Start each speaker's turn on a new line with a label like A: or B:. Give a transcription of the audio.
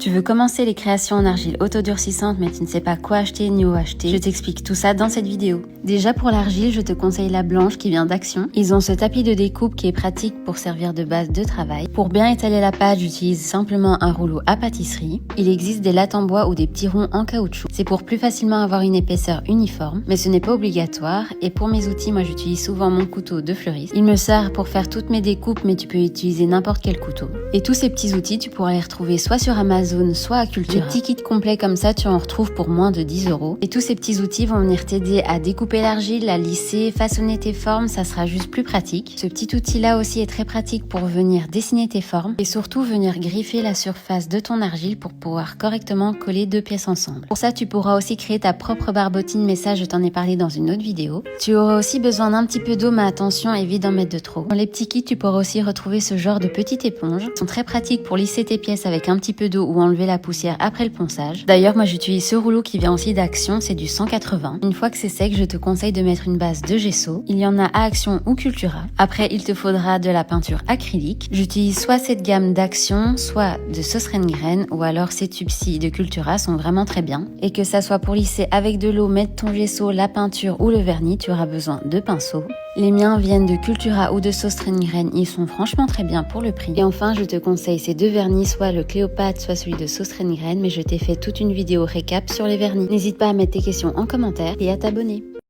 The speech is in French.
A: Tu veux commencer les créations en argile autodurcissante mais tu ne sais pas quoi acheter ni où acheter? Je t'explique tout ça dans cette vidéo. Déjà pour l'argile, je te conseille la blanche qui vient d'Action. Ils ont ce tapis de découpe qui est pratique pour servir de base de travail. Pour bien étaler la pâte, j'utilise simplement un rouleau à pâtisserie. Il existe des lattes en bois ou des petits ronds en caoutchouc. C'est pour plus facilement avoir une épaisseur uniforme, mais ce n'est pas obligatoire. Et pour mes outils, moi j'utilise souvent mon couteau de fleuriste. Il me sert pour faire toutes mes découpes, mais tu peux utiliser n'importe quel couteau. Et tous ces petits outils, tu pourras les retrouver soit sur Amazon, soit à Cultura. Les petits kits complets comme ça, tu en retrouves pour moins de 10 €. Et tous ces petits outils vont venir t'aider à découper l'argile, à lisser, façonner tes formes, ça sera juste plus pratique. Ce petit outil-là aussi est très pratique pour venir dessiner tes formes et surtout venir griffer la surface de ton argile pour pouvoir correctement coller deux pièces ensemble. Pour ça, tu pourras aussi créer ta propre barbotine, mais ça, je t'en ai parlé dans une autre vidéo. Tu auras aussi besoin d'un petit peu d'eau, mais attention, évite d'en mettre de trop. Dans les petits kits, tu pourras aussi retrouver ce genre de petites éponges. Elles sont très pratiques pour lisser tes pièces avec un petit peu d'eau ou enlever la poussière après le ponçage. D'ailleurs, moi j'utilise ce rouleau qui vient aussi d'Action, c'est du 180. Une fois que c'est sec, je te conseille de mettre une base de gesso. Il y en a à Action ou Cultura. Après, il te faudra de la peinture acrylique. J'utilise soit cette gamme d'Action, soit de Sauce Rengren, ou alors ces tubes-ci de Cultura sont vraiment très bien. Et que ça soit pour lisser avec de l'eau, mettre ton gesso, la peinture ou le vernis, tu auras besoin de pinceaux. Les miens viennent de Cultura ou de Sauce Rengren, ils sont franchement très bien pour le prix. Et enfin, je te conseille ces deux vernis, soit le Cléopâtre, soit celui de Sauce Rengren, mais je t'ai fait toute une vidéo récap sur les vernis. N'hésite pas à mettre tes questions en commentaire et à t'abonner.